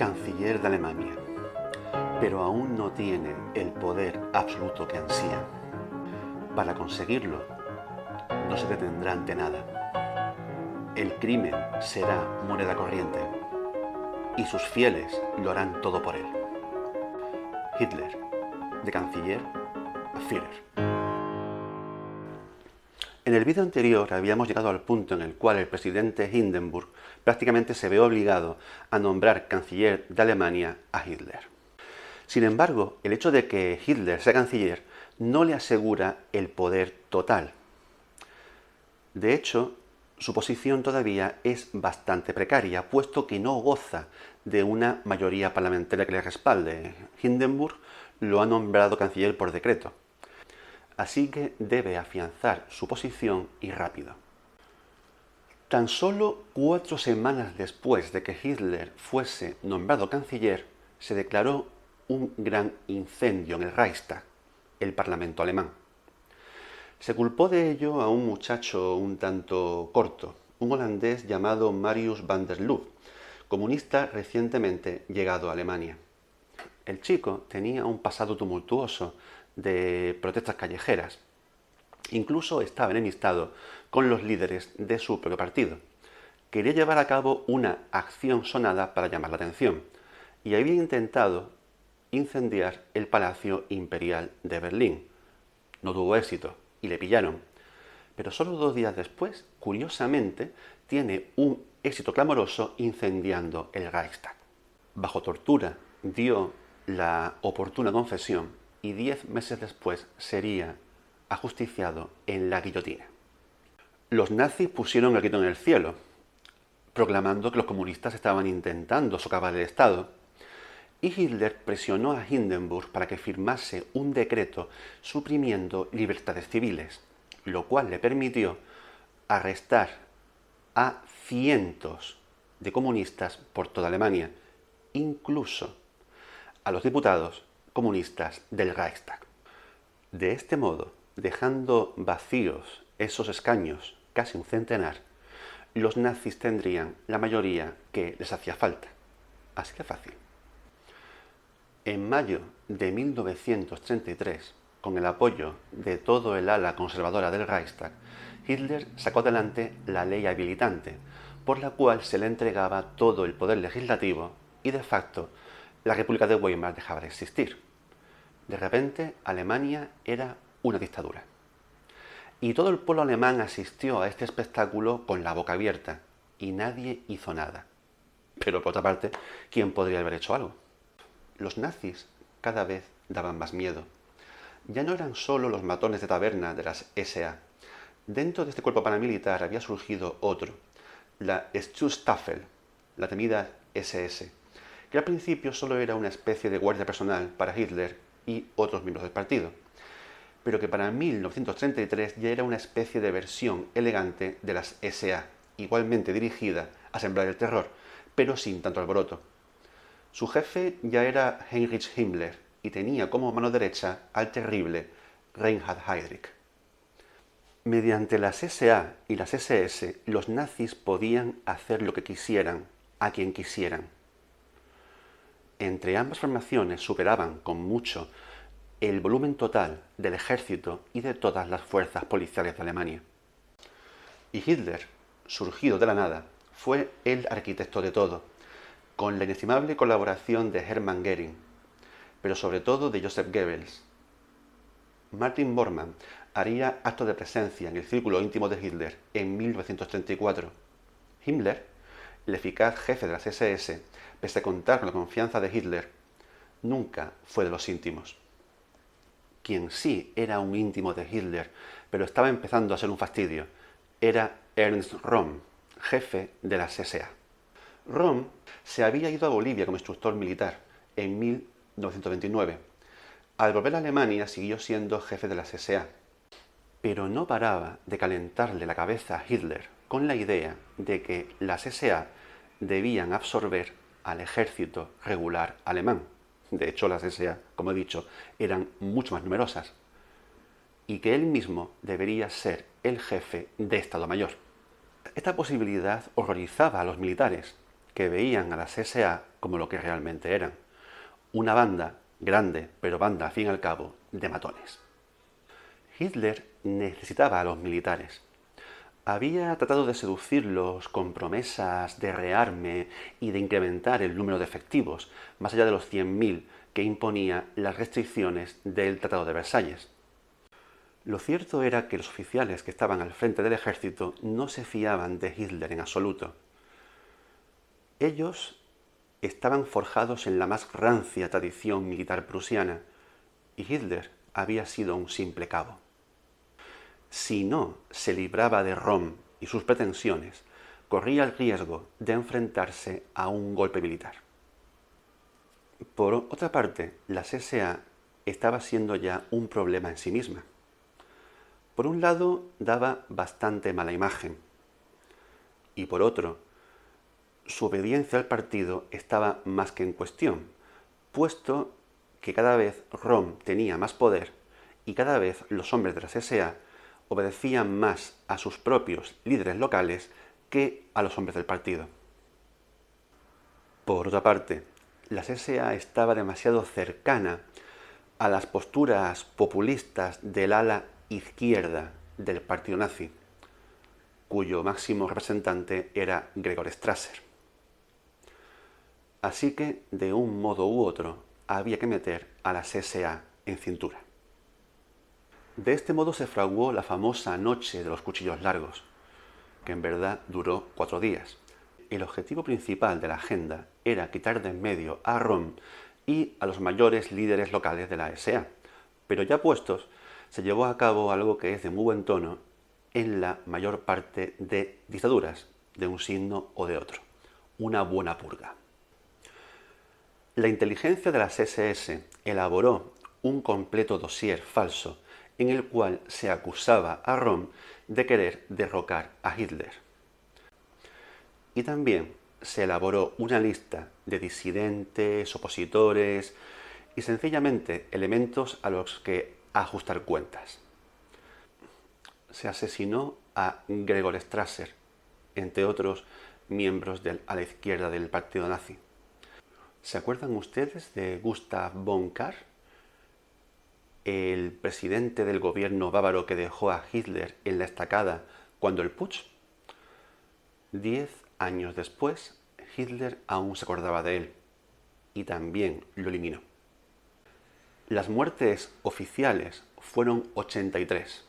canciller de Alemania, pero aún no tiene el poder absoluto que ansía. Para conseguirlo, no se detendrá ante nada. El crimen será moneda corriente y sus fieles lo harán todo por él. Hitler, de canciller a Führer. En el vídeo anterior habíamos llegado al punto en el cual el presidente Hindenburg prácticamente se ve obligado a nombrar canciller de Alemania a Hitler. Sin embargo, el hecho de que Hitler sea canciller no le asegura el poder total. De hecho, su posición todavía es bastante precaria, puesto que no goza de una mayoría parlamentaria que le respalde. Hindenburg lo ha nombrado canciller por decreto. Así que debe afianzar su posición y rápido. Tan solo 4 semanas después de que Hitler fuese nombrado canciller, se declaró un gran incendio en el Reichstag, el Parlamento alemán. Se culpó de ello a un muchacho un tanto corto, un holandés llamado Marius van der Lubbe, comunista recientemente llegado a Alemania. El chico tenía un pasado tumultuoso de protestas callejeras. Incluso estaba enemistado con los líderes de su propio partido. Quería llevar a cabo una acción sonada para llamar la atención y había intentado incendiar el Palacio Imperial de Berlín. No tuvo éxito y le pillaron. Pero solo 2 días después, curiosamente, tiene un éxito clamoroso incendiando el Reichstag. Bajo tortura dio la oportuna confesión y 10 meses después sería ajusticiado en la guillotina. Los nazis pusieron el grito en el cielo, proclamando que los comunistas estaban intentando socavar el Estado, y Hitler presionó a Hindenburg para que firmase un decreto suprimiendo libertades civiles, lo cual le permitió arrestar a cientos de comunistas por toda Alemania, incluso a los diputados comunistas del Reichstag. De este modo, dejando vacíos esos escaños, casi un centenar, los nazis tendrían la mayoría que les hacía falta. Así de fácil. En mayo de 1933, con el apoyo de todo el ala conservadora del Reichstag, Hitler sacó adelante la ley habilitante, por la cual se le entregaba todo el poder legislativo y, de facto, la República de Weimar dejaba de existir. De repente, Alemania era una dictadura. Y todo el pueblo alemán asistió a este espectáculo con la boca abierta, y nadie hizo nada. Pero, por otra parte, ¿quién podría haber hecho algo? Los nazis cada vez daban más miedo. Ya no eran solo los matones de taberna de las SA. Dentro de este cuerpo paramilitar había surgido otro, la Schutzstaffel, la temida SS, que al principio solo era una especie de guardia personal para Hitler y otros miembros del partido, pero que para 1933 ya era una especie de versión elegante de las SA, igualmente dirigida a sembrar el terror, pero sin tanto alboroto. Su jefe ya era Heinrich Himmler y tenía como mano derecha al terrible Reinhard Heydrich. Mediante las SA y las SS, los nazis podían hacer lo que quisieran, a quien quisieran. Entre ambas formaciones superaban con mucho el volumen total del ejército y de todas las fuerzas policiales de Alemania. Y Hitler, surgido de la nada, fue el arquitecto de todo, con la inestimable colaboración de Hermann Göring, pero sobre todo de Joseph Goebbels. Martin Bormann haría acto de presencia en el círculo íntimo de Hitler en 1934. Himmler, el eficaz jefe de las SS, pese a contar con la confianza de Hitler, nunca fue de los íntimos. Quien sí era un íntimo de Hitler, pero estaba empezando a ser un fastidio, era Ernst Röhm, jefe de las SA. Röhm se había ido a Bolivia como instructor militar en 1929. Al volver a Alemania siguió siendo jefe de las SA, pero no paraba de calentarle la cabeza a Hitler con la idea de que las SA debían absorber al ejército regular alemán. De hecho, las SA, como he dicho, eran mucho más numerosas, y que él mismo debería ser el jefe de Estado Mayor. Esta posibilidad horrorizaba a los militares, que veían a las SA como lo que realmente eran, una banda grande, pero banda al fin y al cabo de matones. Hitler necesitaba a los militares. Había tratado de seducirlos con promesas de rearme y de incrementar el número de efectivos, más allá de los 100.000 que imponía las restricciones del Tratado de Versalles. Lo cierto era que los oficiales que estaban al frente del ejército no se fiaban de Hitler en absoluto. Ellos estaban forjados en la más rancia tradición militar prusiana y Hitler había sido un simple cabo. Si no se libraba de Röhm y sus pretensiones, corría el riesgo de enfrentarse a un golpe militar. Por otra parte, la SA estaba siendo ya un problema en sí misma. Por un lado, daba bastante mala imagen, y por otro, su obediencia al partido estaba más que en cuestión, puesto que cada vez Röhm tenía más poder y cada vez los hombres de las SA obedecían más a sus propios líderes locales que a los hombres del partido. Por otra parte, la SA estaba demasiado cercana a las posturas populistas del ala izquierda del partido nazi, cuyo máximo representante era Gregor Strasser. Así que, de un modo u otro, había que meter a las SA en cintura. De este modo se fraguó la famosa Noche de los Cuchillos Largos, que en verdad duró 4 días. El objetivo principal de la agenda era quitar de en medio a Röhm y a los mayores líderes locales de la SA, pero ya puestos, se llevó a cabo algo que es de muy buen tono en la mayor parte de dictaduras, de un signo o de otro: una buena purga. La inteligencia de las SS elaboró un completo dossier falso en el cual se acusaba a Röhm de querer derrocar a Hitler. Y también se elaboró una lista de disidentes, opositores y sencillamente elementos a los que ajustar cuentas. Se asesinó a Gregor Strasser, entre otros miembros a la izquierda del partido nazi. ¿Se acuerdan ustedes de Gustav von Kahr, el presidente del gobierno bávaro que dejó a Hitler en la estacada cuando el putsch? 10 años después, Hitler aún se acordaba de él y también lo eliminó. Las muertes oficiales fueron 83.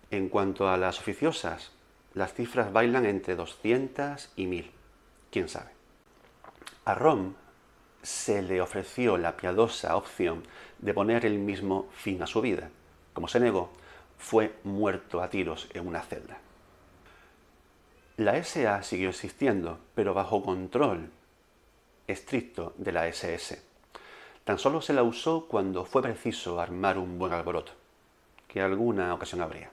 En cuanto a las oficiosas, las cifras bailan entre 200 y 1000. ¿Quién sabe? A Röhm se le ofreció la piadosa opción de poner él mismo fin a su vida. Como se negó, fue muerto a tiros en una celda. La SA siguió existiendo, pero bajo control estricto de la SS. Tan solo se la usó cuando fue preciso armar un buen alboroto, que alguna ocasión habría.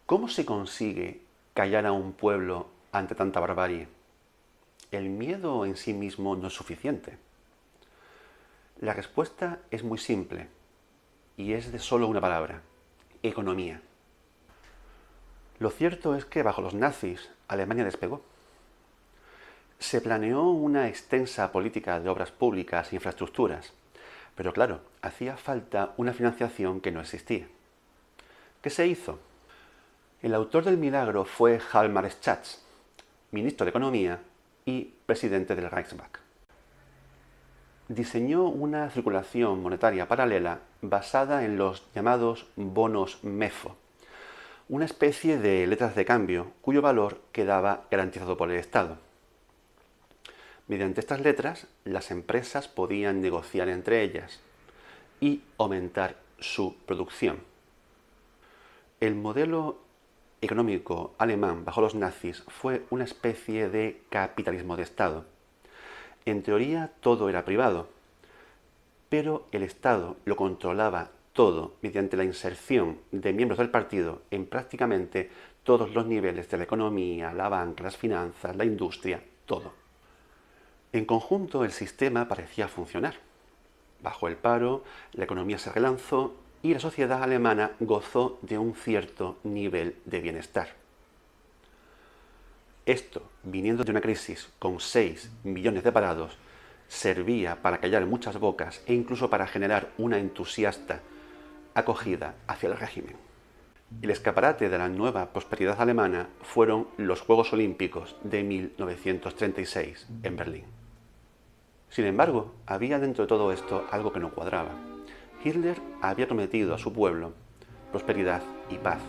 ¿Cómo se consigue callar a un pueblo ante tanta barbarie? El miedo en sí mismo no es suficiente. La respuesta es muy simple y es de solo una palabra: economía. Lo cierto es que bajo los nazis Alemania despegó. Se planeó una extensa política de obras públicas e infraestructuras, pero claro, hacía falta una financiación que no existía. ¿Qué se hizo? El autor del milagro fue Hjalmar Schacht, ministro de Economía y presidente del Reichsbank. Diseñó una circulación monetaria paralela basada en los llamados bonos MEFO, una especie de letras de cambio cuyo valor quedaba garantizado por el Estado. Mediante estas letras, las empresas podían negociar entre ellas y aumentar su producción. El modelo económico alemán bajo los nazis fue una especie de capitalismo de Estado. En teoría todo era privado, pero el Estado lo controlaba todo mediante la inserción de miembros del partido en prácticamente todos los niveles de la economía, la banca, las finanzas, la industria, todo. En conjunto el sistema parecía funcionar. Bajó el paro, la economía se relanzó y la sociedad alemana gozó de un cierto nivel de bienestar. Esto, viniendo de una crisis con 6 millones de parados, servía para callar muchas bocas e incluso para generar una entusiasta acogida hacia el régimen. El escaparate de la nueva prosperidad alemana fueron los Juegos Olímpicos de 1936 en Berlín. Sin embargo, había dentro de todo esto algo que no cuadraba. Hitler había prometido a su pueblo prosperidad y paz,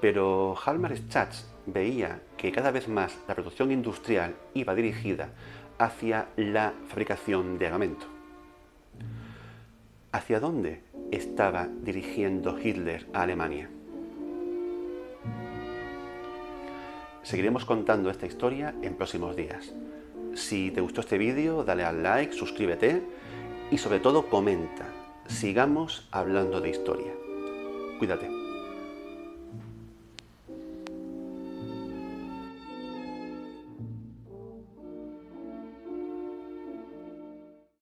pero Halmar-Schätz veía que cada vez más la producción industrial iba dirigida hacia la fabricación de armamento. ¿Hacia dónde estaba dirigiendo Hitler a Alemania? Seguiremos contando esta historia en próximos días. Si te gustó este vídeo, dale al like, suscríbete y sobre todo comenta. Sigamos hablando de historia. Cuídate.